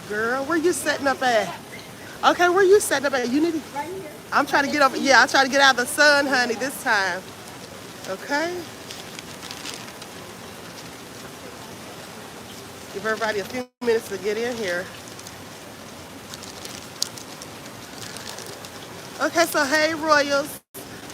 Girl, where you setting up at? Okay, where you setting up at? You need to... Right here. I'm trying to get over... Yeah, I'm trying to get out of the sun, honey, this time. Okay? Give everybody a few minutes to get in here. Okay, so hey, Royals.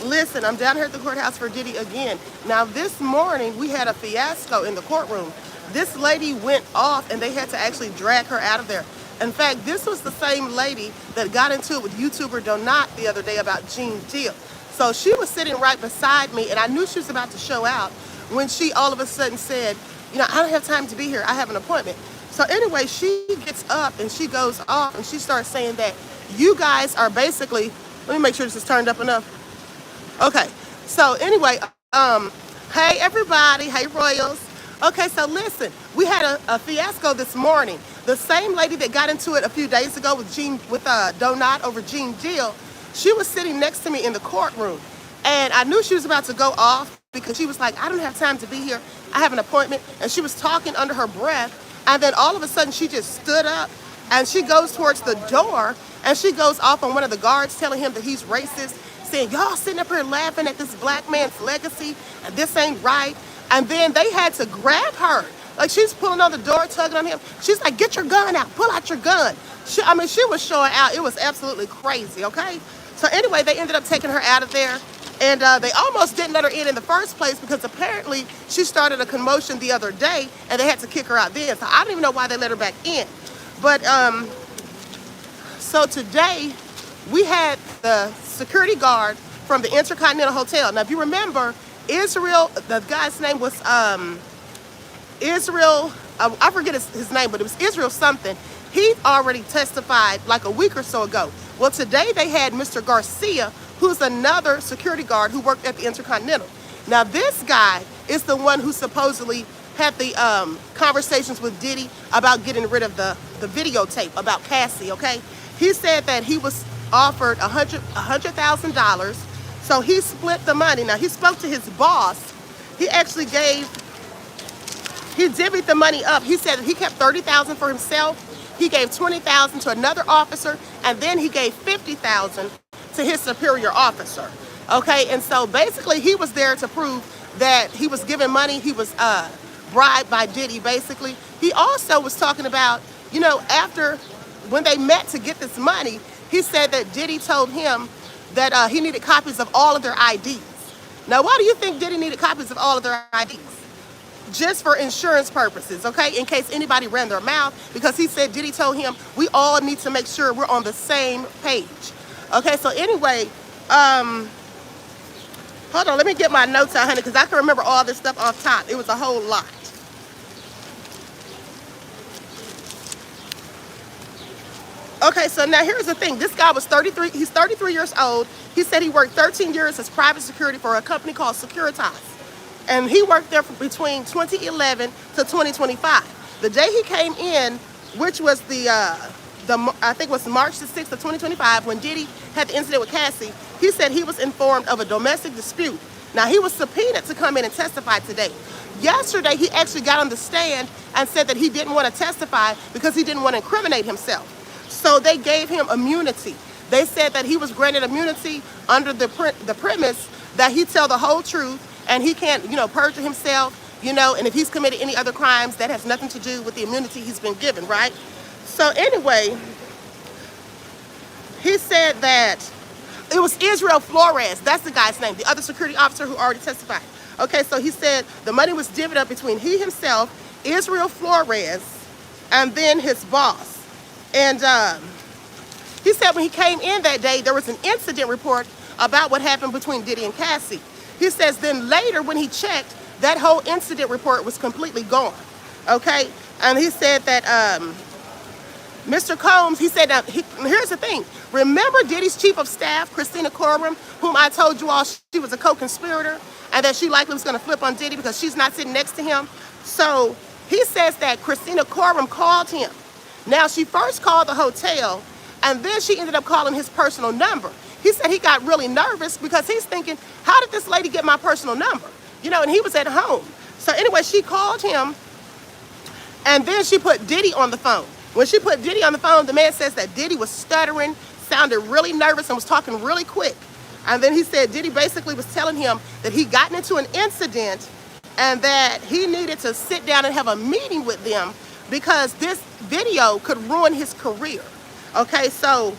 Listen, I'm down here at the courthouse for Diddy again. Now, this morning, we had a fiasco in the courtroom. This lady went off, and they had to actually drag her out of there. In fact, this was the same lady that got into it with YouTuber Donat the other day about Gene Deal. So she was sitting right beside me, and I knew she was about to show out when she all of a sudden said, you know, I don't have time to be here. I have an appointment. So anyway, she gets up, and she goes off, and she starts saying that you guys are basically... Let me make sure this is turned up enough. Okay, so anyway, hey everybody, hey Royals. Okay, so listen, we had a fiasco this morning. The same lady that got into it a few days ago with Donat over Gene Deal, she was sitting next to me in the courtroom. And I knew she was about to go off because she was like, I don't have time to be here. I have an appointment. And she was talking under her breath. And then all of a sudden she just stood up and she goes towards the door and she goes off on one of the guards telling him that he's racist, saying, y'all sitting up here laughing at this black man's legacy and this ain't right. And then they had to grab her. Like she's pulling on the door, tugging on him. She's like, get your gun out, pull out your gun. She was showing out. It was absolutely crazy, okay? So anyway, they ended up taking her out of there. And they almost didn't let her in the first place because apparently she started a commotion the other day and they had to kick her out then. So I don't even know why they let her back in. But so today we had the security guard from the Intercontinental Hotel. Now, if you remember, Israel, the guy's name was Israel, I forget his name, but it was Israel something. He already testified like a week or so ago. Well, today they had Mr. Garcia, who's another security guard who worked at the Intercontinental. Now, this guy is the one who supposedly had the conversations with Diddy about getting rid of the videotape about Cassie, okay? He said that he was offered $100,000, so he split the money. Now, he spoke to his boss. He actually he divvied the money up. He said that he kept $30,000 for himself. He gave $20,000 to another officer, and then he gave $50,000 to his superior officer, okay? And so basically he was there to prove that he was giving money. He was bribed by Diddy, basically. He also was talking about, you know, when they met to get this money, he said that Diddy told him that he needed copies of all of their IDs. Now, why do you think Diddy needed copies of all of their IDs? Just for insurance purposes, okay? In case anybody ran their mouth, because he said Diddy told him we all need to make sure we're on the same page. Okay, so anyway, hold on, let me get my notes out, honey, because I can remember all this stuff off top. It was a whole lot. Okay, so now here's the thing. This guy was 33. He's 33 years old. He said he worked 13 years as private security for a company called Securitas. And he worked there between 2011 to 2025. The day he came in, which was I think it was March the 6th of 2025, when Diddy had the incident with Cassie, he said he was informed of a domestic dispute. Now, he was subpoenaed to come in and testify today. Yesterday, he actually got on the stand and said that he didn't want to testify because he didn't want to incriminate himself. So they gave him immunity. They said that he was granted immunity under the premise that he tell the whole truth and he can't, you know, perjure himself, you know, and if he's committed any other crimes, that has nothing to do with the immunity he's been given, right? So anyway, he said that it was Israel Flores, that's the guy's name, the other security officer who already testified. Okay, so he said the money was divvied up between he himself, Israel Flores, and then his boss. And he said when he came in that day, there was an incident report about what happened between Diddy and Cassie. He says then later when he checked, that whole incident report was completely gone, okay? And he said that Mr. Combs, he said, here's the thing. Remember Diddy's chief of staff, Courtroom, whom I told you all she was a co-conspirator and that she likely was going to flip on Diddy because she's not sitting next to him? So he says that Courtroom called him Now, she first called the hotel, and then she ended up calling his personal number. He said he got really nervous because he's thinking, how did this lady get my personal number? You know, and he was at home. So anyway, she called him, and then she put Diddy on the phone. When she put Diddy on the phone, the man says that Diddy was stuttering, sounded really nervous, and was talking really quick. And then he said Diddy basically was telling him that he gotten into an incident and that he needed to sit down and have a meeting with them because this video could ruin his career. Okay, so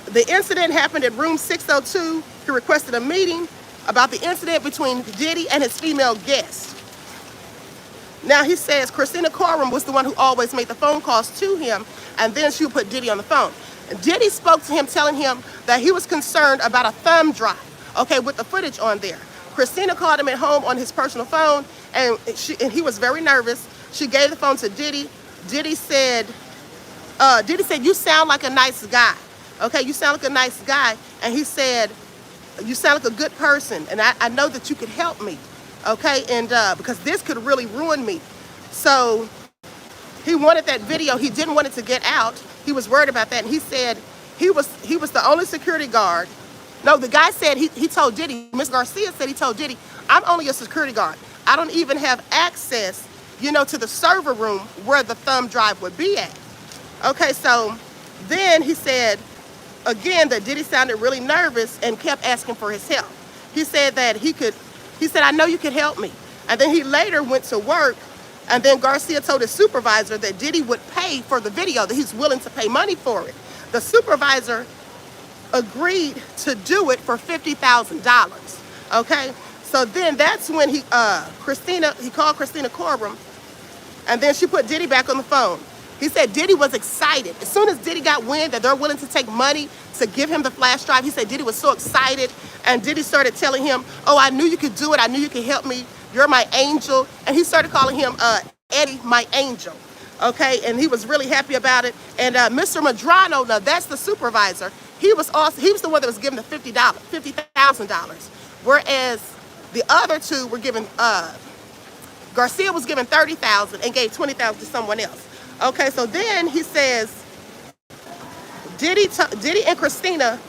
the incident happened at room 602. He requested a meeting about the incident between Diddy and his female guest. Now he says Christina Courtroom was the one who always made the phone calls to him, and then she would put Diddy on the phone. And Diddy spoke to him, telling him that he was concerned about a thumb drive, okay, with the footage on there. Christina called him at home on his personal phone, and he was very nervous. She gave the phone to Diddy. Diddy said, you sound like a nice guy. Okay, you sound like a nice guy. And he said, you sound like a good person, and I know that you could help me. Okay, and because this could really ruin me. So he wanted that video. He didn't want it to get out. He was worried about that. And he said he was the only security guard. No, the guy said he told Diddy, Ms. Garcia said he told Diddy, I'm only a security guard. I don't even have access, you know, to the server room where the thumb drive would be at. Okay, so then he said, again, that Diddy sounded really nervous and kept asking for his help. He said that he said, I know you could help me. And then he later went to work, and then Garcia told his supervisor that Diddy would pay for the video, that he's willing to pay money for it. The supervisor agreed to do it for $50,000, okay? So then that's when he called Christina Courtroom, and then she put Diddy back on the phone. He said Diddy was excited. As soon as Diddy got wind that they're willing to take money to give him the flash drive, he said Diddy was so excited, and Diddy started telling him, oh, I knew you could do it. I knew you could help me. You're my angel. And he started calling him Eddie, my angel. Okay, and he was really happy about it. And Mr. Madrano, now that's the supervisor, he was the one that was given the $50,000, whereas the other two were given, Garcia was given $30,000 and gave $20,000 to someone else. Okay, so then he says Diddy and Christina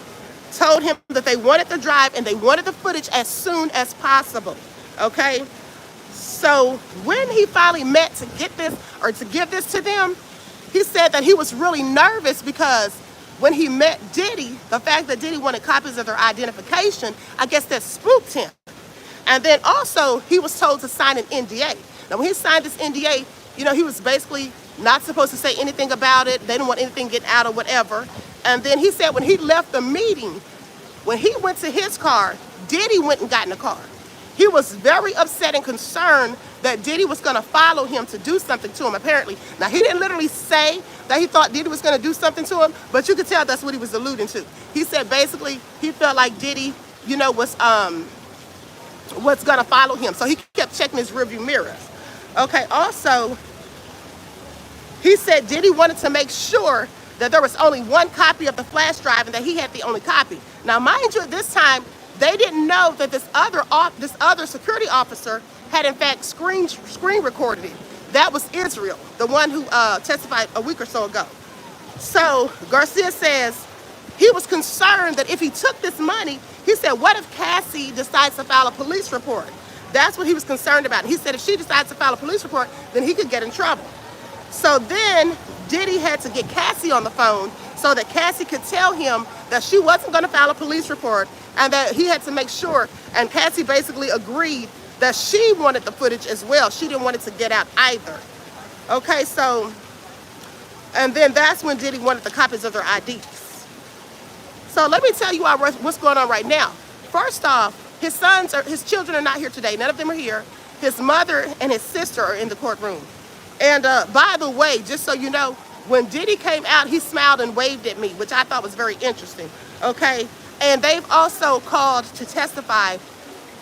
told him that they wanted the drive and they wanted the footage as soon as possible. Okay, so when he finally met to get this or to give this to them, he said that he was really nervous because when he met Diddy, the fact that Diddy wanted copies of their identification, I guess that spooked him. And then also he was told to sign an NDA. Now when he signed this NDA, you know, he was basically not supposed to say anything about it. They didn't want anything to get out or whatever. And then he said when he left the meeting, when he went to his car, Diddy went and got in the car. He was very upset and concerned that Diddy was going to follow him to do something to him, apparently. Now, he didn't literally say that he thought Diddy was going to do something to him, but you could tell that's what he was alluding to. He said basically he felt like Diddy, you know, was going to follow him. So he kept checking his rearview mirrors. Okay, also, he said Diddy wanted to make sure that there was only one copy of the flash drive and that he had the only copy. Now, mind you, at this time, they didn't know that this other security officer had in fact screen recorded it. That was Israel, the one who testified a week or so ago. So Garcia says he was concerned that if he took this money, he said, what if Cassie decides to file a police report? That's what he was concerned about. And he said if she decides to file a police report, then he could get in trouble. So then Diddy had to get Cassie on the phone so that Cassie could tell him that she wasn't going to file a police report and that he had to make sure. And Cassie basically agreed that she wanted the footage as well. She didn't want it to get out either. Okay, so, and then that's when Diddy wanted the copies of their IDs. So let me tell you what's going on right now. First off, his children are not here today. None of them are here. His mother and his sister are in the courtroom. And by the way, just so you know, when Diddy came out, he smiled and waved at me, which I thought was very interesting, okay? And they've also called to testify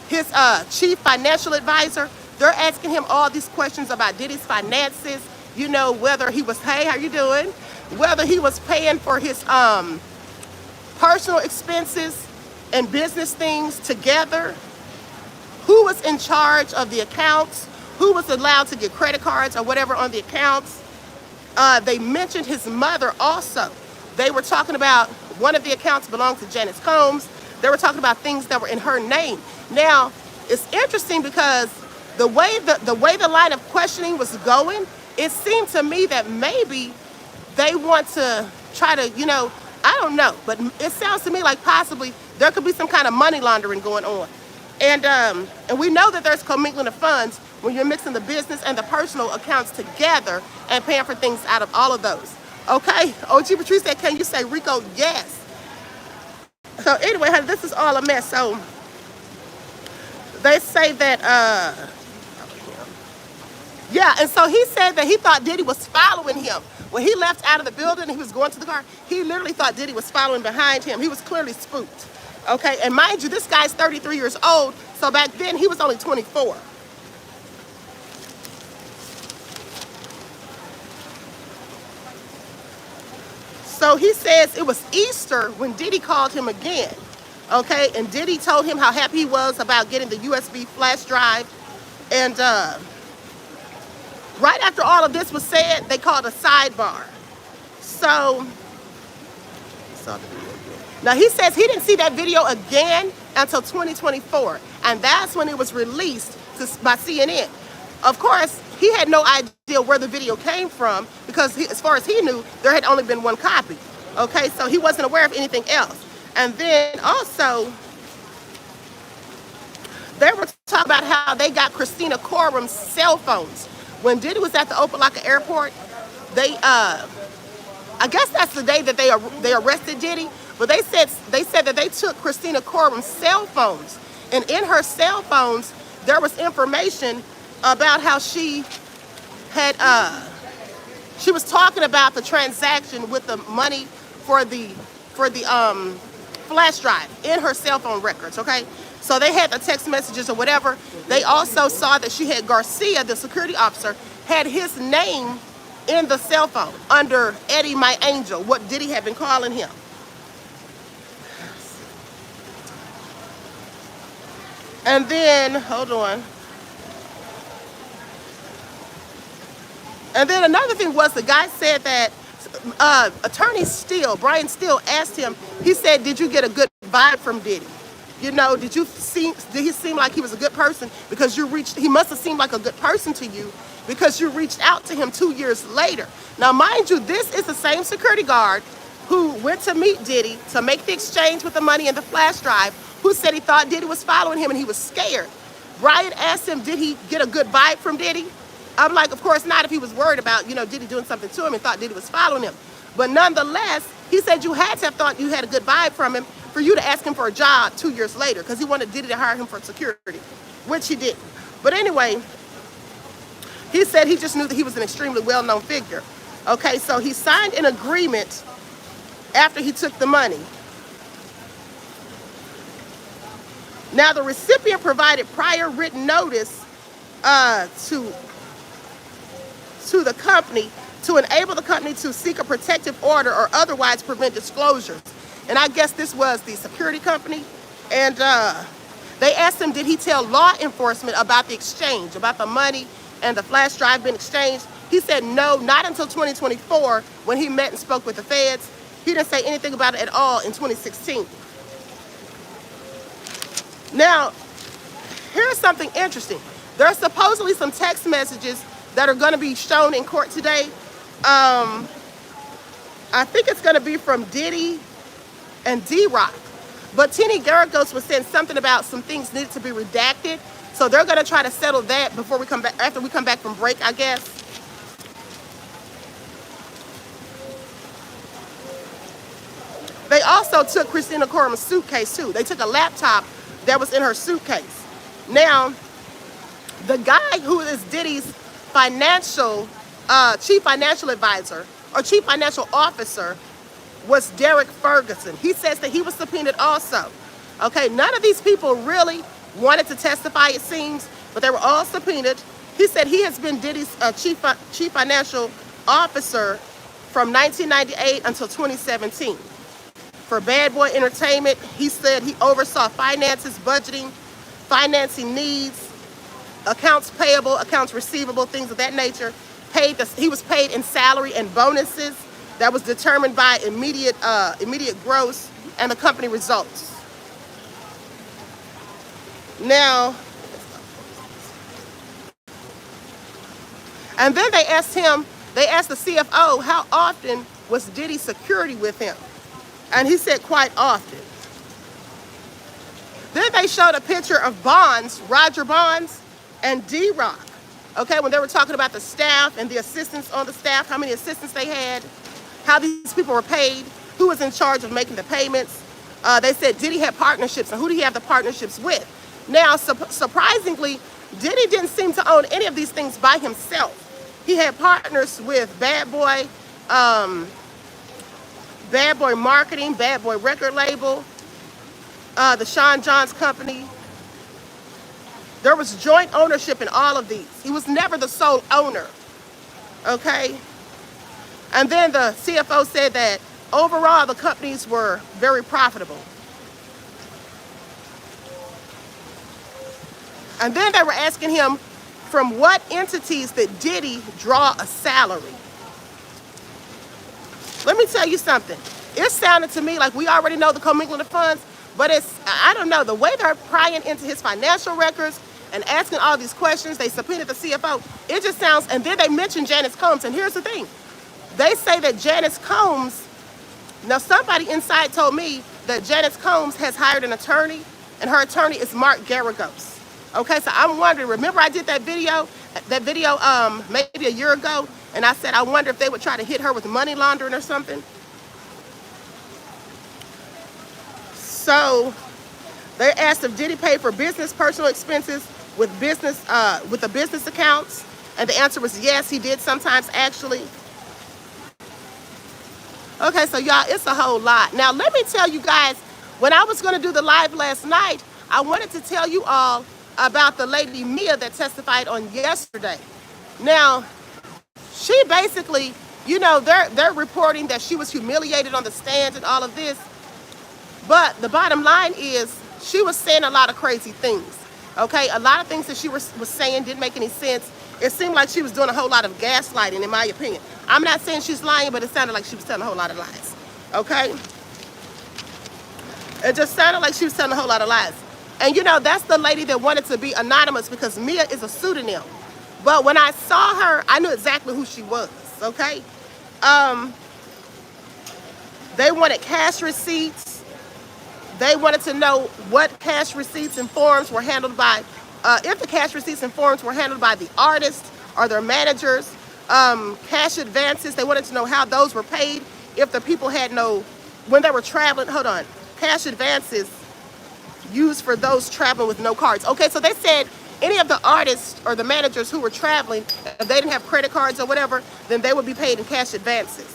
his chief financial advisor. They're asking him all these questions about Diddy's finances, you know, whether he was, hey, how you doing? Whether he was paying for his personal expenses and business things together, who was in charge of the accounts, who was allowed to get credit cards or whatever on the accounts, They mentioned his mother also. They were talking about one of the accounts belonged to Janice Combs. They were talking about things that were in her name. Now, it's interesting because the way the line of questioning was going, it seemed to me that maybe they want to try to, I don't know, but it sounds to me like possibly there could be some kind of money laundering going on. And we know that there's commingling of funds when you're mixing the business and the personal accounts together and paying for things out of all of those. Okay, OG Patrice said, can you say Rico? Yes. So anyway, honey, this is all a mess. So they say that, yeah, and so he said that he thought Diddy was following him. When he left out of the building and he was going to the car, he literally thought Diddy was following behind him. He was clearly spooked. Okay, and mind you, this guy's 33 years old, so back then he was only 24. So he says it was Easter when Diddy called him again. Okay, and Diddy told him how happy he was about getting the USB flash drive. And right after all of this was said, they called a sidebar. So, now he says he didn't see that video again until 2024. And that's when it was released by CNN. Of course, he had no idea where the video came from because as far as he knew, there had only been one copy. Okay, so he wasn't aware of anything else. And then also, they were talking about how they got Christina Courtroom's cell phones. When Diddy was at the Opa-locka airport, they, I guess that's the day that they arrested Diddy, but they said that they took Christina Courtroom's cell phones. And in her cell phones, there was information about how she had, she was talking about the transaction with the money for the flash drive in her cell phone records, okay? So they had the text messages or whatever. They also saw that she had Garcia, the security officer, had his name in the cell phone under Eddie My Angel, what Diddy had been calling him. And then, hold on. And then another thing was the guy said that attorney Steele, Brian Steele, asked him, he said, did you get a good vibe from Diddy? Did he seem like he was a good person because he must have seemed like a good person to you because you reached out to him 2 years later. Now, mind you, this is the same security guard who went to meet Diddy to make the exchange with the money in the flash drive, who said he thought Diddy was following him and he was scared. Brian asked him, did he get a good vibe from Diddy? I'm like, of course not if he was worried about, Diddy doing something to him and thought Diddy was following him. But nonetheless, he said you had to have thought you had a good vibe from him for you to ask him for a job 2 years later because he wanted Diddy to hire him for security, which he didn't. But anyway, he said he just knew that he was an extremely well-known figure. Okay, so he signed an agreement after he took the money. Now, the recipient provided prior written notice to the company to enable the company to seek a protective order or otherwise prevent disclosures. And I guess this was the security company. And they asked him, did he tell law enforcement about the exchange, about the money and the flash drive being exchanged? He said no, not until 2024 when he met and spoke with the feds. He didn't say anything about it at all in 2016. Now, here's something interesting. There's supposedly some text messages that are going to be shown in court today. I think it's going to be from Diddy and D-Rock. But Tini Garagos was saying something about some things needed to be redacted. So they're going to try to settle that before we come back, after we come back from break, I guess. They also took Christina Courtroom's suitcase too. They took a laptop that was in her suitcase. Now, the guy who is Diddy's chief financial advisor or chief financial officer was Derek Ferguson. He says that he was subpoenaed also. Okay, none of these people really wanted to testify, it seems, but they were all subpoenaed. He said he has been Diddy's chief financial officer from 1998 until 2017. For Bad Boy Entertainment, he said he oversaw finances, budgeting, financing needs, accounts payable, accounts receivable, things of that nature. he was paid in salary and bonuses that was determined by immediate gross and the company results. Now, and then they asked the CFO, how often was Diddy security with him? And he said quite often. Then they showed a picture of Roger Bonds, and D-Rock. Okay, when they were talking about the staff and the assistants on the staff, how many assistants they had, how these people were paid, who was in charge of making the payments. They said Diddy had partnerships, and who did he have the partnerships with? Now, surprisingly, Diddy didn't seem to own any of these things by himself. He had partners with Bad Boy Marketing, Bad Boy Record Label, the Sean Johns Company. There was joint ownership in all of these. He was never the sole owner, okay? And then the CFO said that overall the companies were very profitable. And then they were asking him from what entities did Diddy draw a salary. Let me tell you something. It sounded to me like we already know the commingling of funds, but I don't know, the way they're prying into his financial records and asking all these questions, they subpoenaed the CFO, it just sounds, and then they mentioned Janice Combs, and here's the thing. They say that Janice Combs, now somebody inside told me that Janice Combs has hired an attorney, and her attorney is Mark Garagos. Okay, so I'm wondering, remember I did that video maybe a year ago, and I said I wonder if they would try to hit her with money laundering or something. So they asked if Diddy paid for business personal expenses with the business accounts, and the answer was yes, he did sometimes actually. Okay, so y'all, it's a whole lot. Now let me tell you guys, when I was going to do the live last night, I wanted to tell you all about the lady Mia that testified on yesterday. Now, she basically, you know, they're reporting that she was humiliated on the stand and all of this. But the bottom line is she was saying a lot of crazy things. Okay, a lot of things that she was saying didn't make any sense. It seemed like she was doing a whole lot of gaslighting, in my opinion. I'm not saying she's lying, but it sounded like she was telling a whole lot of lies. Okay? It just sounded like she was telling a whole lot of lies. And you know, that's the lady that wanted to be anonymous because Mia is a pseudonym. But when I saw her, I knew exactly who she was, okay? They wanted cash receipts. They wanted to know what cash receipts and forms were handled by, if the cash receipts and forms were handled by the artists or their managers. Cash advances, they wanted to know how those were paid if the people had when they were traveling, cash advances used for those traveling with no cards. Okay, so they said any of the artists or the managers who were traveling, if they didn't have credit cards or whatever, then they would be paid in cash advances.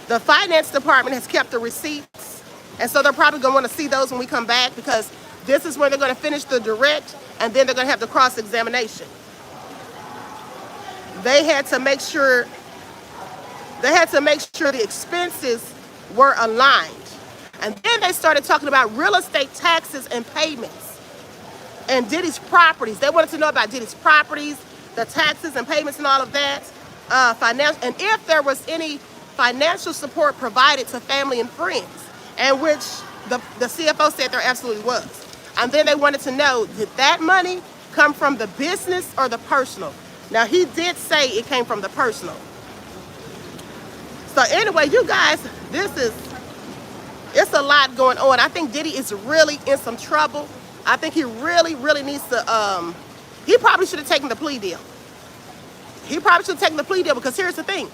The finance department has kept the receipts, and so they're probably going to want to see those when we come back because this is where they're going to finish the direct, and then they're going to have the cross-examination. They had to make sure the expenses were aligned. And then they started talking about real estate taxes and payments and Diddy's properties. They wanted to know about Diddy's properties, the taxes and payments and all of that, and if there was any financial support provided to family and friends, and which the CFO said there absolutely was. And then they wanted to know, did that money come from the business or the personal? Now, he did say it came from the personal. So anyway, you guys, it's a lot going on. I think Diddy is really in some trouble. I think he really, really needs to, he probably should have taken the plea deal. He probably should have taken the plea deal because here's the thing.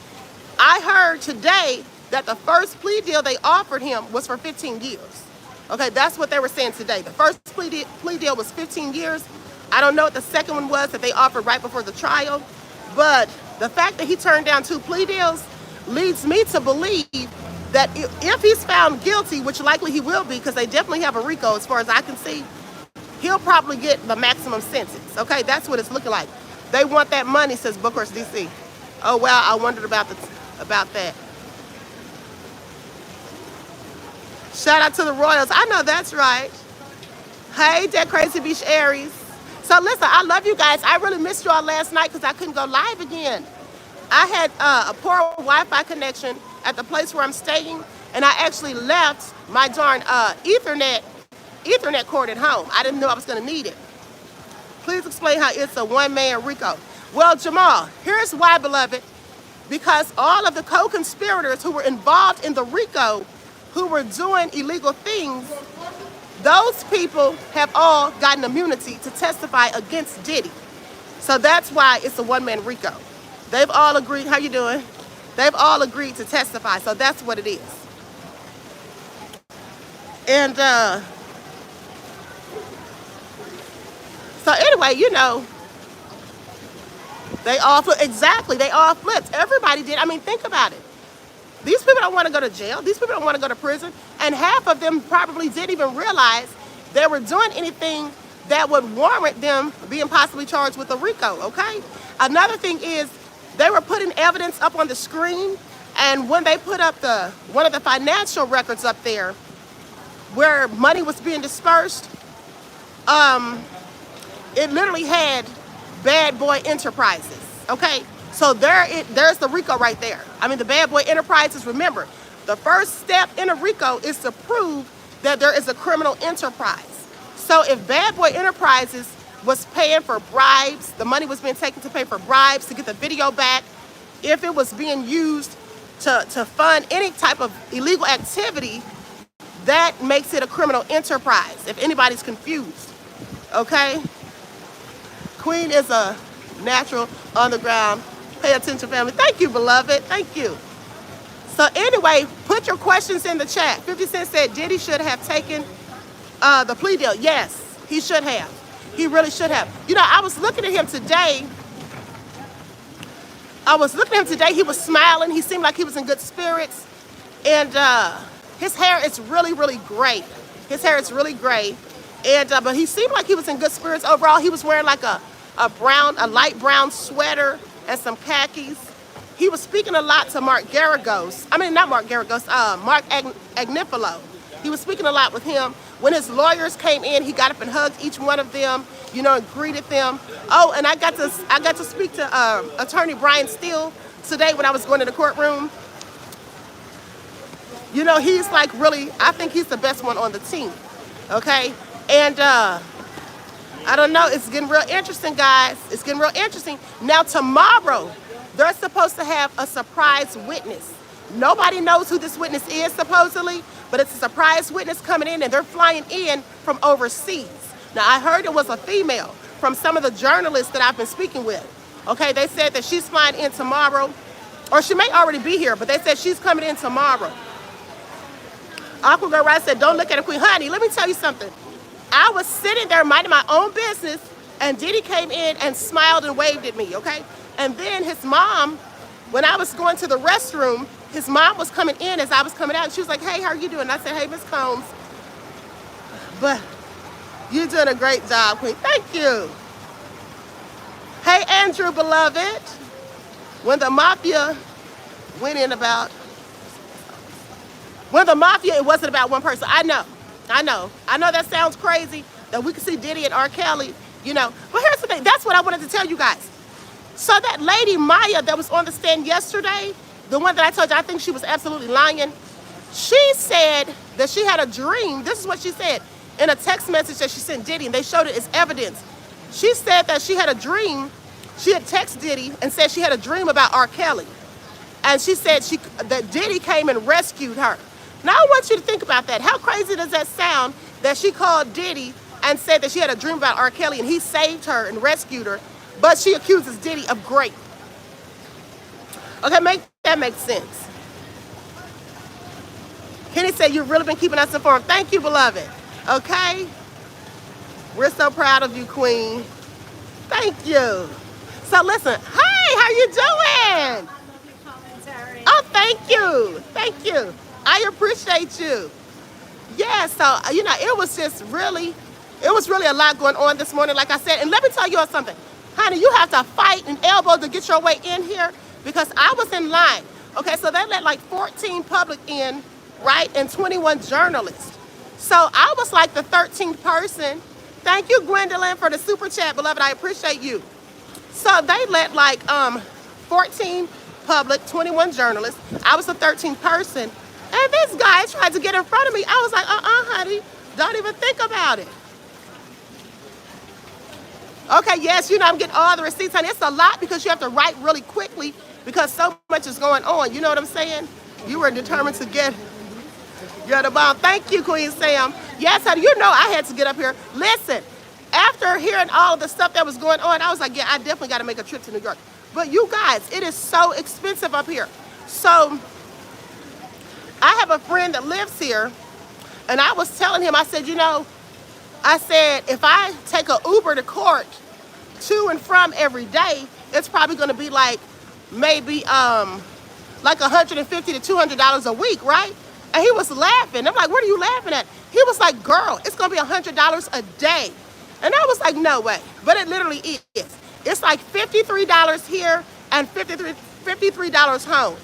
I heard today that the first plea deal they offered him was for 15 years. Okay, that's what they were saying today. The first plea deal was 15 years. I don't know what the second one was that they offered right before the trial, but the fact that he turned down 2 plea deals leads me to believe that if he's found guilty, which likely he will be because they definitely have a RICO as far as I can see, he'll probably get the maximum sentence. Okay, that's what it's looking like. They want that money, says Bookhurst, D.C. Oh, wow, I wondered about that. Shout out to the Royals. I know that's right. Hey, that Crazy Beach Aries. So So listen, I love you guys. I really missed y'all last night because I couldn't go live again. I had a poor Wi-Fi connection at the place where I'm staying, and I actually left my darn Ethernet cord at home. I didn't know I was going to need it. Please explain how it's a one-man RICO. Well, Jamal, here's why, beloved. Because all of the co-conspirators who were involved in the RICO, who were doing illegal things, those people have all gotten immunity to testify against Diddy. So that's why it's a one-man RICO. They've all agreed. How you doing? They've all agreed to testify. So that's what it is. And so anyway, you know, they all flipped. Everybody did. I mean, think about it. These people don't want to go to jail. These people don't want to go to prison. And half of them probably didn't even realize they were doing anything that would warrant them being possibly charged with a RICO, okay? Another thing is they were putting evidence up on the screen, and when they put up one of the financial records up there where money was being dispersed, it literally had Bad Boy Enterprises, okay? So there's the RICO right there. I mean, the Bad Boy Enterprises, remember, the first step in a RICO is to prove that there is a criminal enterprise. So if Bad Boy Enterprises was paying for bribes, the money was being taken to pay for bribes to get the video back, if it was being used to fund any type of illegal activity, that makes it a criminal enterprise, if anybody's confused, okay? Queen is a natural on the ground. Pay attention, family. Thank you, beloved. Thank you. So anyway, put your questions in the chat. 50 Cent said Diddy should have taken the plea deal. Yes, he should have. He really should have. You know, I was looking at him today. He was smiling. He seemed like he was in good spirits. And his hair is really, really great. His hair is really great. And but he seemed like he was in good spirits overall. He was wearing like a light brown sweater and some khakis. He was speaking a lot to Mark Agnifilo. He was speaking a lot with him. When his lawyers came in, he got up and hugged each one of them, you know, and greeted them. Oh, and I got to speak to Attorney Brian Steele today when I was going to the courtroom. You know, he's like really, I think he's the best one on the team, okay? And I don't know, it's getting real interesting, guys. It's getting real interesting. Now, tomorrow, they're supposed to have a surprise witness. Nobody knows who this witness is, supposedly, but it's a surprise witness coming in, and they're flying in from overseas. Now, I heard it was a female from some of the journalists that I've been speaking with. Okay, they said that she's flying in tomorrow, or she may already be here, but they said she's coming in tomorrow. Aqua Girl Rice said, don't look at a queen. Honey, let me tell you something. I was sitting there minding my own business, and Diddy came in and smiled and waved at me, okay? And then his mom, when I was going to the restroom, his mom was coming in as I was coming out. And she was like, hey, how are you doing? And I said, hey, Miss Combs. But you're doing a great job, Queen. Thank you. Hey, Andrew, beloved. When the mafia it wasn't about one person. I know that sounds crazy, that we could see Diddy and R. Kelly, you know. But here's the thing. That's what I wanted to tell you guys. So that lady, Maya, that was on the stand yesterday, the one that I told you, I think she was absolutely lying. She said that she had a dream. This is what she said in a text message that she sent Diddy, and they showed it as evidence. She said that she had a dream. She had texted Diddy and said she had a dream about R. Kelly. And she said that Diddy came and rescued her. Now, I want you to think about that. How crazy does that sound that she called Diddy and said that she had a dream about R. Kelly and he saved her and rescued her, but she accuses Diddy of rape? Okay, that makes sense. Kenny said, you've really been keeping us informed. Thank you, beloved. Okay? We're so proud of you, Queen. Thank you. So listen, hi, how you doing? I love your commentary. Oh, thank you. Thank you. I appreciate you. Yeah, so, you know, it was really a lot going on this morning, like I said. And let me tell you all something. Honey, you have to fight and elbow to get your way in here because I was in line. Okay, so they let like 14 public in, right, and 21 journalists. So I was like the 13th person, Thank you, Gwendolyn, for the super chat, beloved. I appreciate you. So they let like 14 public, 21 journalists. I was the 13th person. And this guy tried to get in front of me. I was like, honey, don't even think about it. Okay, yes, you know, I'm getting all the receipts, honey. It's a lot because you have to write really quickly because so much is going on. You know what I'm saying? You were determined to get the bomb. Thank you, Queen Sam. Yes, honey, you know I had to get up here. Listen, after hearing all of the stuff that was going on, I was like, yeah, I definitely got to make a trip to New York. But you guys, it is so expensive up here. So I have a friend that lives here, and I was telling him, I said, you know, I said, if I take an Uber to court to and from every day, it's probably going to be like maybe like $150 to $200 a week, right? And he was laughing. I'm like, what are you laughing at? He was like, girl, it's going to be $100 a day. And I was like, no way. But it literally is. It's like $53 here and $53 home.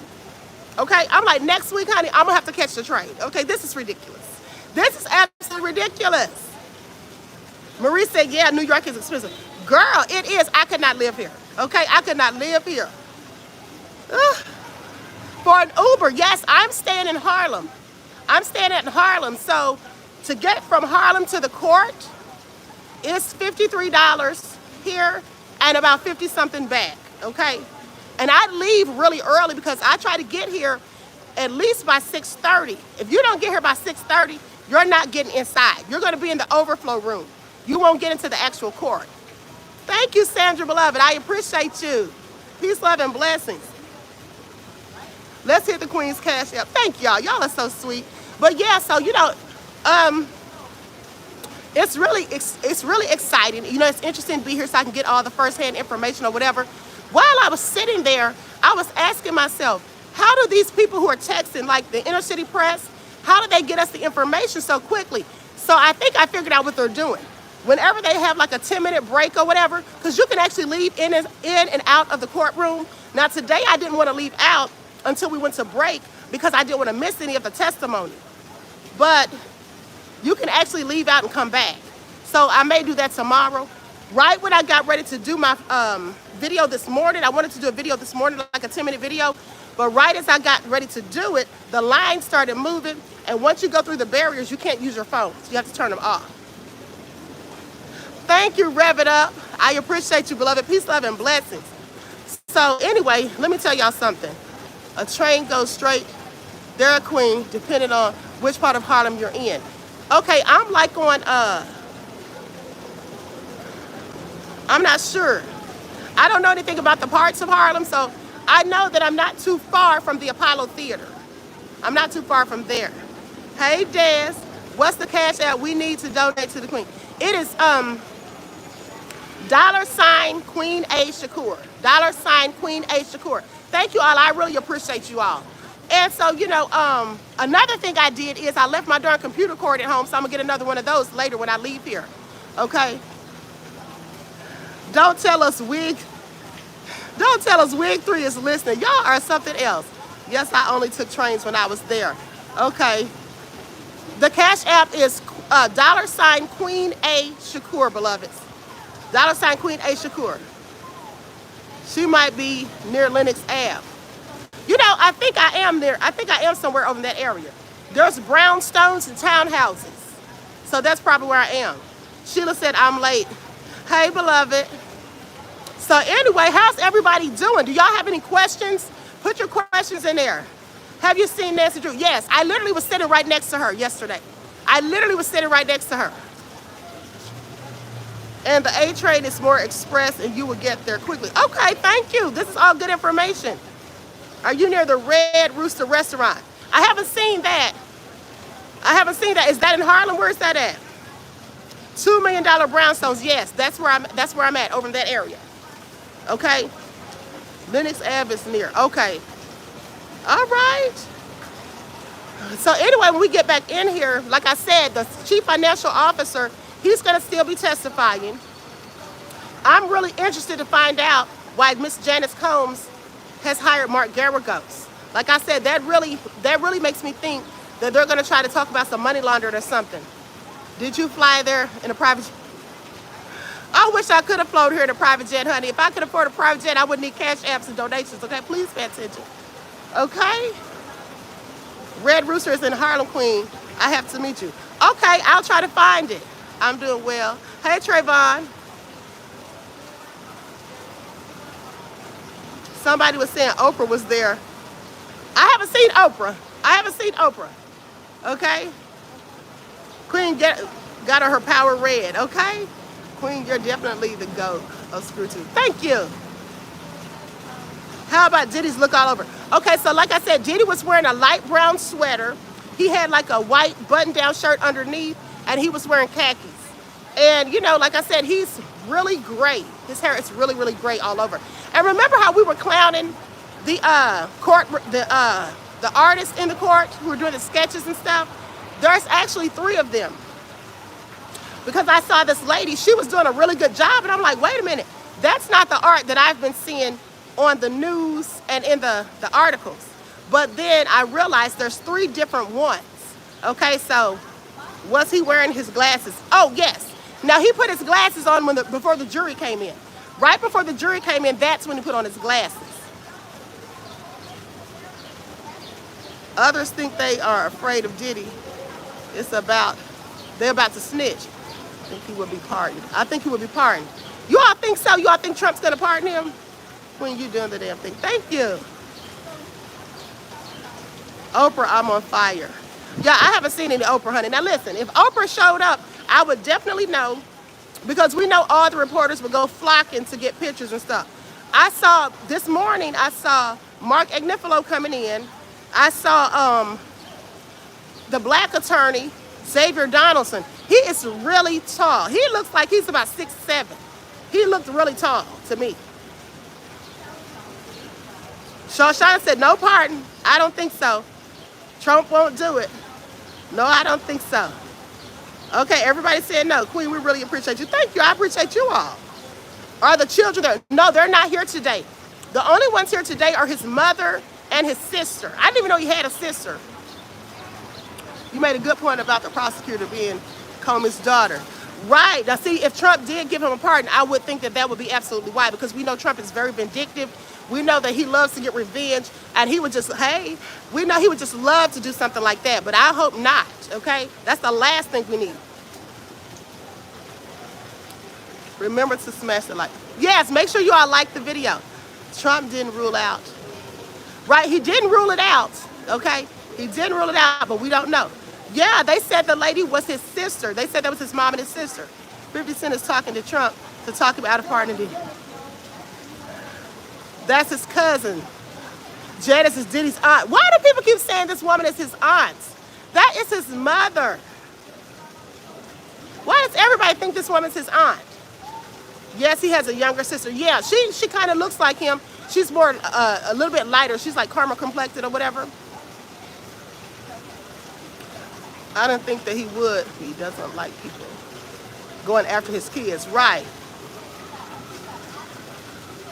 Okay, I'm like, next week, honey, I'm going to have to catch the train. Okay, this is ridiculous. This is absolutely ridiculous. Marie said, yeah, New York is expensive. Girl, it is. I could not live here. Okay, I could not live here. Ugh. For an Uber, yes, I'm staying in Harlem. I'm staying in Harlem. So to get from Harlem to the court, it's $53 here and about 50 something back. Okay. And I leave really early because I try to get here at least by 6:30. If you don't get here by 6:30, you're not getting inside. You're going to be in the overflow room. You won't get into the actual court. Thank you, Sandra, beloved. I appreciate you. Peace, love, and blessings. Let's hit the Queen's Cash App. Thank y'all. Y'all are so sweet. But yeah, so you know, it's really exciting. You know, it's interesting to be here so I can get all the firsthand information or whatever. While I was sitting there, I was asking myself, how do these people who are texting, like the inner city press, how do they get us the information so quickly? So I think I figured out what they're doing. Whenever they have like a 10-minute break or whatever, because you can actually leave in and out of the courtroom. Now today I didn't want to leave out until we went to break because I didn't want to miss any of the testimony. But you can actually leave out and come back. So I may do that tomorrow. Right when I got ready to do my video this morning, I wanted to do a video this morning, like a 10-minute video. But right as I got ready to do it, the line started moving. And once you go through the barriers, you can't use your phones. You have to turn them off. Thank you, Rev It Up. I appreciate you, beloved. Peace, love, and blessings. So anyway, let me tell y'all something. A train goes straight, Dairy Queen, depending on which part of Harlem you're in. Okay, I'm like on, I'm not sure. I don't know anything about the parts of Harlem, so I know that I'm not too far from the Apollo Theater. I'm not too far from there. Hey, Des, what's the cash app we need to donate to the Queen? It is $QueenAShakur. $QueenAShakur. Thank you all. I really appreciate you all. And so, you know, another thing I did is I left my darn computer cord at home, so I'm going to get another one of those later when I leave here. Okay? Don't tell us Wig 3 is listening. Y'all are something else. Yes, I only took trains when I was there. Okay. The cash app is $QueenAShakur, beloveds. $QueenAShakur. She might be near Lenox Ave. You know, I think I am somewhere over in that area. There's brownstones and townhouses. So that's probably where I am. Sheila said I'm late. Hey, beloved. So anyway, how's everybody doing? Do y'all have any questions? Put your questions in there. Have you seen Nancy Drew? Yes, I literally was sitting right next to her yesterday. I literally was sitting right next to her. And the A train is more express and you will get there quickly. Okay, thank you. This is all good information. Are you near the Red Rooster restaurant? I haven't seen that. Is that in Harlem? Where is that at? $2 million brownstones. Yes, that's where I'm at, over in that area. Okay. Lenox Ave is near. Okay. All right. So anyway, when we get back in here, like I said, the chief financial officer, he's going to still be testifying. I'm really interested to find out why Miss Janice Combs has hired Mark Garagos. Like I said, that really makes me think that they're going to try to talk about some money laundering or something. Did you fly there in a private? I wish I could have flown here in a private jet, honey. If I could afford a private jet, I wouldn't need cash apps and donations, okay? Please pay attention, okay? Red Rooster is in Harlem, Queen. I have to meet you. Okay, I'll try to find it. I'm doing well. Hey, Trayvon. Somebody was saying Oprah was there. I haven't seen Oprah. I haven't seen Oprah. Okay? Queen got her power red, okay? Queen, you're definitely the GOAT of Screw Tooth. Thank you. How about Diddy's look all over? Okay, so like I said, Diddy was wearing a light brown sweater. He had like a white button-down shirt underneath, and he was wearing khakis. And, you know, like I said, he's really great. His hair is really, really great all over. And remember how we were clowning the artists in the court who were doing the sketches and stuff? There's actually 3 of them. Because I saw this lady, she was doing a really good job, and I'm like, wait a minute, that's not the art that I've been seeing on the news and in the articles. But then I realized there's 3 different ones. Okay, so was he wearing his glasses? Oh, yes. Now, he put his glasses on before the jury came in. Right before the jury came in, that's when he put on his glasses. Others think they are afraid of Diddy. They're about to snitch. I think he will be pardoned. I think he will be pardoned. You all think so? You all think Trump's going to pardon him? When you doing the damn thing. Thank you. Oprah, I'm on fire. Yeah, I haven't seen any Oprah, honey. Now listen, if Oprah showed up, I would definitely know, because we know all the reporters would go flocking to get pictures and stuff. This morning, I saw Mark Agnifilo coming in. I saw the black attorney, Xavier Donaldson. He is really tall. He looks like he's about 6'7". He looked really tall to me. Shoshana said, no pardon. I don't think so. Trump won't do it. No, I don't think so. Okay, everybody said no. Queen, we really appreciate you. Thank you. I appreciate you all. Are the children there? No, they're not here today. The only ones here today are his mother and his sister. I didn't even know he had a sister. You made a good point about the prosecutor being Comey's daughter. Right. Now, see, if Trump did give him a pardon, I would think that that would be absolutely why, because we know Trump is very vindictive. We know that he loves to get revenge, and he would just, we know he would just love to do something like that, but I hope not, okay? That's the last thing we need. Remember to smash the like. Yes, make sure you all like the video. Trump didn't rule out. Right, he didn't rule it out, okay? He didn't rule it out, but we don't know. Yeah, they said the lady was his sister. They said that was his mom and his sister. 50 Cent is talking to Trump to talk about a pardon. That's his cousin. Janice is Diddy's aunt. Why do people keep saying this woman is his aunt? That is his mother. Why does everybody think this woman's his aunt? Yes, he has a younger sister. Yeah, she kind of looks like him. She's more, a little bit lighter. She's like caramel complected or whatever. I don't think that he would. He doesn't like people going after his kids. Right.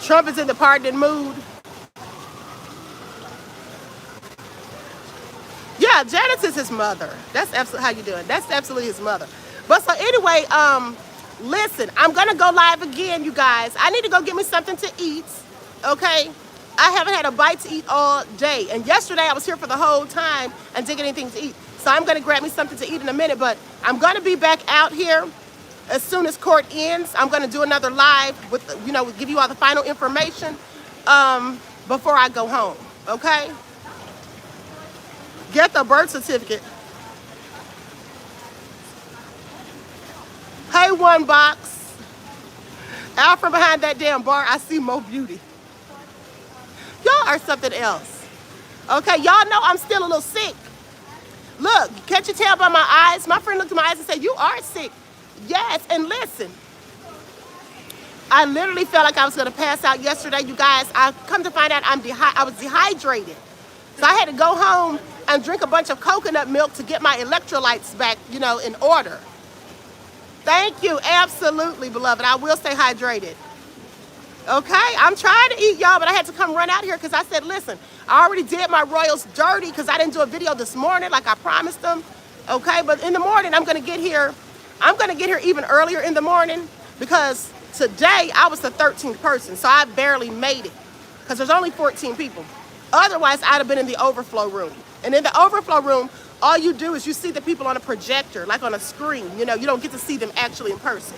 Trump is in the pardoning mood. Yeah, Janice is his mother. That's absolutely how you doing. That's absolutely his mother. But so anyway, listen, I'm gonna go live again, you guys. I need to go get me something to eat. Okay? I haven't had a bite to eat all day. And yesterday I was here for the whole time and didn't get anything to eat. So I'm gonna grab me something to eat in a minute, but I'm gonna be back out here as soon as court ends. I'm gonna do another live with, give you all the final information before I go home, okay? Get the birth certificate. Hey, One Box. Out from behind that damn bar, I see Mo Beauty. Y'all are something else. Okay, y'all know I'm still a little sick. Look, can't you tell by my eyes? My friend looked at my eyes and said, you are sick. Yes, and listen. I literally felt like I was going to pass out yesterday, you guys. I come to find out I was dehydrated. So I had to go home and drink a bunch of coconut milk to get my electrolytes back, in order. Thank you, absolutely, beloved. I will stay hydrated. Okay, I'm trying to eat, y'all, but I had to come run out here because I said, listen, I already did my Royals dirty because I didn't do a video this morning like I promised them. Okay, but in the morning, I'm going to get here even earlier in the morning because Today, I was the 13th person, so I barely made it because there's only 14 people. Otherwise, I'd have been in the overflow room. And in the overflow room, all you do is you see the people on a projector, like on a screen. You know, you don't get to see them actually in person.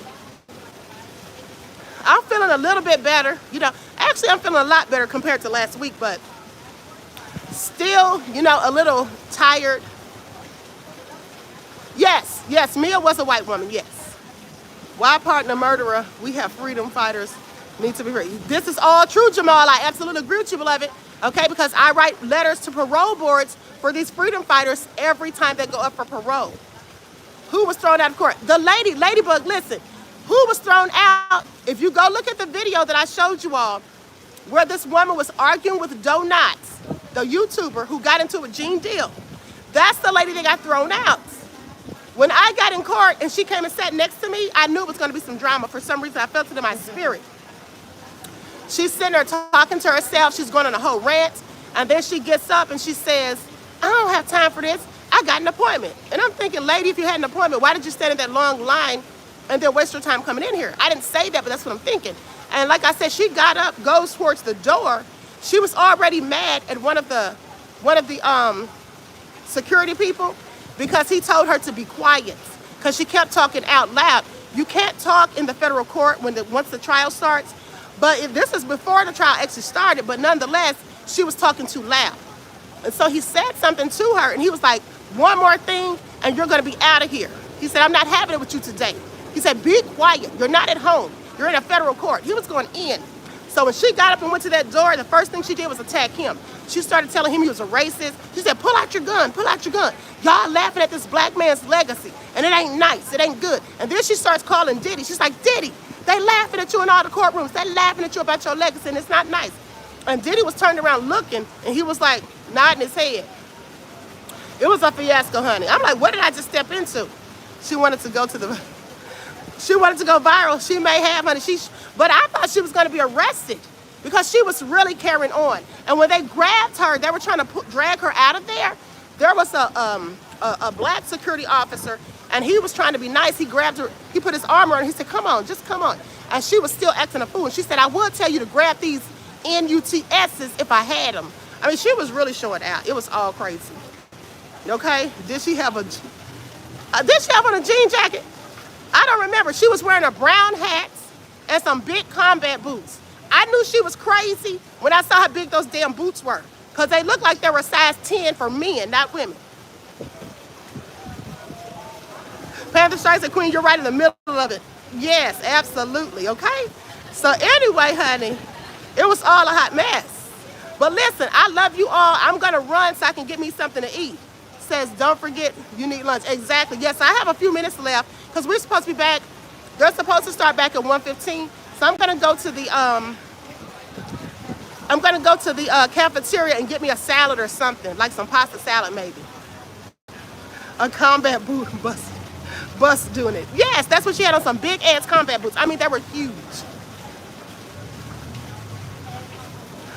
I'm feeling a little bit better. You know, actually, I'm feeling a lot better compared to last week, but still, you know, a little tired. Yes, yes, Mia was a white woman, yes. Why partner murderer? We have freedom fighters need to be free. This is all true, Jamal. I absolutely agree with you, beloved. Okay, because I write letters to parole boards for these freedom fighters every time they go up for parole. Who was thrown out of court? The lady, Ladybug, listen. Who was thrown out? If you go look at the video that I showed you all, where this woman was arguing with Donuts, the YouTuber who got into it with Gene Deal. That's the lady that got thrown out. When I got in court and she came and sat next to me, I knew it was going to be some drama. For some reason, I felt it in my spirit. She's sitting there talking to herself. She's going on a whole rant. And then she gets up and she says, I don't have time for this. I got an appointment. And I'm thinking, lady, if you had an appointment, why did you stand in that long line and then waste your time coming in here? I didn't say that, but that's what I'm thinking. And like I said, she got up, goes towards the door. She was already mad at one of the security people because he told her to be quiet because she kept talking out loud. You can't talk in the federal court once the trial starts. But if this is before the trial actually started, but nonetheless, she was talking too loud. And so he said something to her, and he was like, one more thing, and you're going to be out of here. He said, I'm not having it with you today. He said, be quiet. You're not at home. You're in a federal court. He was going in. So when she got up and went to that door, the first thing she did was attack him. She started telling him he was a racist. She said, pull out your gun, pull out your gun. Y'all laughing at this black man's legacy, and it ain't nice, it ain't good. And then she starts calling Diddy. She's like, Diddy, they laughing at you in all the courtrooms. They laughing at you about your legacy, and it's not nice. And Diddy was turned around looking, and he was like nodding his head. It was a fiasco, honey. I'm like, what did I just step into? She wanted to go viral. She may have, honey. But I thought she was going to be arrested because she was really carrying on. And when they grabbed her, they were trying to drag her out of there. There was a black security officer, and he was trying to be nice. He grabbed her. He put his arm around her. He said, come on, just come on. And she was still acting a fool. And she said, I would tell you to grab these NUTSs if I had them. I mean, she was really showing out. It was all crazy. Okay? Did she have on a jean jacket? I don't remember. She was wearing a brown hat and some big combat boots. I knew she was crazy when I saw how big those damn boots were because they looked like they were size 10 for men, not women. Panther Strikes at Queen, you're right in the middle of it. Yes, absolutely, okay? So anyway, honey, it was all a hot mess. But listen, I love you all. I'm going to run so I can get me something to eat. Says, don't forget you need lunch. Exactly. Yes, I have a few minutes left because we're supposed to be back. They're supposed to start back at 1:15. So I'm going to go to the cafeteria and get me a salad or something, like some pasta salad maybe. A combat boot bus doing it. Yes, that's what she had on, some big ass combat boots. I mean, they were huge.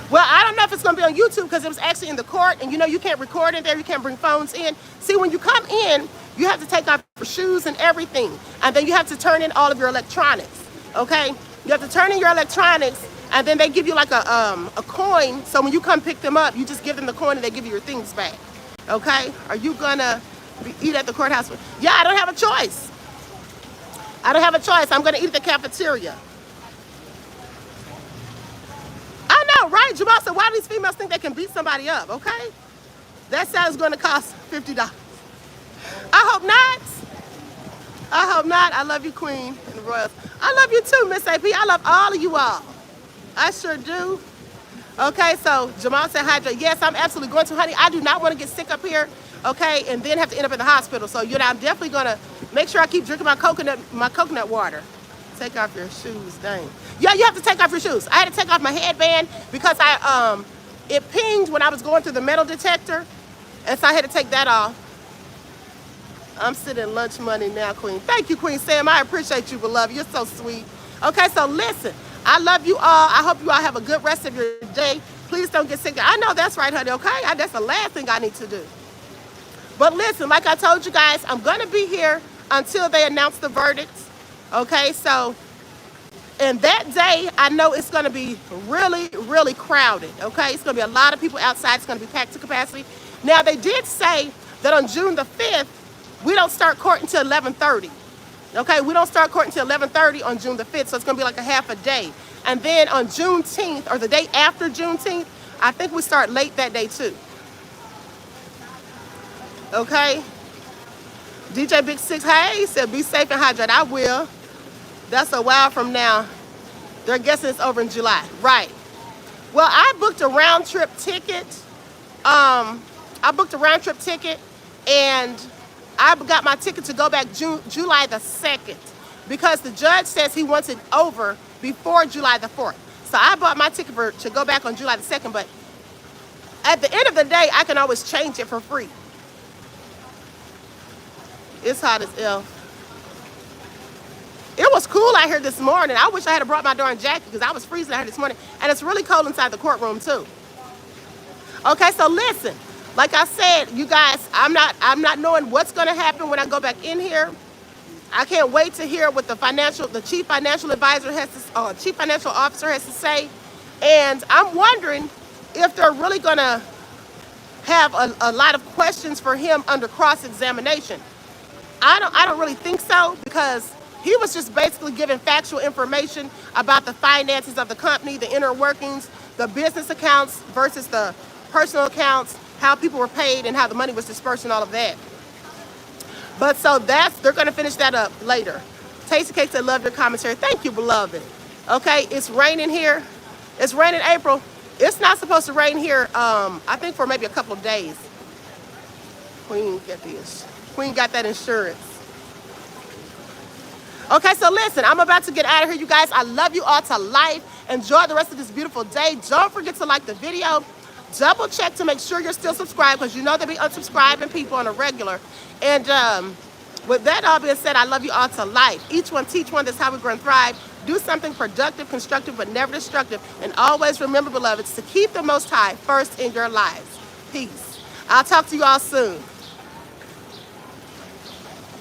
Well, I don't know if it's going to be on YouTube because it was actually in the court. And, you know, you can't record in there. You can't bring phones in. See, when you come in, you have to take off your shoes and everything. And then you have to turn in all of your electronics, okay? You have to turn in your electronics, and then they give you like a coin. So when you come pick them up, you just give them the coin and they give you your things back, okay? Are you going to eat at the courthouse? Yeah, I don't have a choice. I don't have a choice. I'm going to eat at the cafeteria. I know, right? Jamal said, why do these females think they can beat somebody up, okay? That sounds going to cost $50. I hope not. I hope not. I love you, Queen and the Royals. I love you too, Miss AP. I love all of you all. I sure do. Okay, so Jamal said hydrate. Yes, I'm absolutely going to, honey. I do not want to get sick up here, okay, and then have to end up in the hospital. So, you know, I'm definitely going to make sure I keep drinking my coconut water. Take off your shoes, dang. Yeah, you have to take off your shoes. I had to take off my headband because it pinged when I was going through the metal detector, and so I had to take that off. I'm sitting lunch money now, Queen. Thank you, Queen Sam. I appreciate you, beloved. You're so sweet. Okay, so listen, I love you all. I hope you all have a good rest of your day. Please don't get sick. I know that's right, honey, okay? That's the last thing I need to do. But listen, like I told you guys, I'm going to be here until they announce the verdicts. Okay, so And that day, I know it's going to be really, really crowded, okay? It's going to be a lot of people outside. It's going to be packed to capacity. Now, they did say that on June the 5th, we don't start court until 11:30. Okay, we don't start court until 11:30 on June the 5th, so it's going to be like a half a day. And then on Juneteenth, or the day after Juneteenth, I think we start late that day too. Okay? DJ Big Six, hey, said be safe and hydrated. I will. That's a while from now. They're guessing it's over in July. Right. Well, I booked a round trip ticket. And I got my ticket to go back July the 2nd because the judge says he wants it over before July the 4th. So I bought my ticket to go back on July the 2nd, but at the end of the day, I can always change it for free. It's hot as hell. It was cool out here this morning. I wish I had brought my darn jacket because I was freezing out here this morning. And it's really cold inside the courtroom too. Okay, so listen. Like I said, you guys, I'm not knowing what's going to happen when I go back in here. I can't wait to hear what the chief financial advisor chief financial officer has to say. And I'm wondering if they're really going to have a lot of questions for him under cross-examination. I don't really think so, because he was just basically giving factual information about the finances of the company, the inner workings, the business accounts versus the personal accounts, how people were paid and how the money was dispersed and all of that. But so they're going to finish that up later. Tasty Cakes, I love your commentary. Thank you, beloved. Okay, it's raining here. It's raining April. It's not supposed to rain here, I think, for maybe a couple of days. Queen got that insurance. Okay, so listen, I'm about to get out of here, you guys. I love you all to life. Enjoy the rest of this beautiful day. Don't forget to like the video. Double check to make sure you're still subscribed, because you know there be unsubscribing people on a regular. And with that all being said, I love you all to life. Each one teach one. That's how we grow and thrive. Do something productive, constructive, but never destructive. And always remember, beloveds, to keep the Most High first in your lives. Peace. I'll talk to you all soon.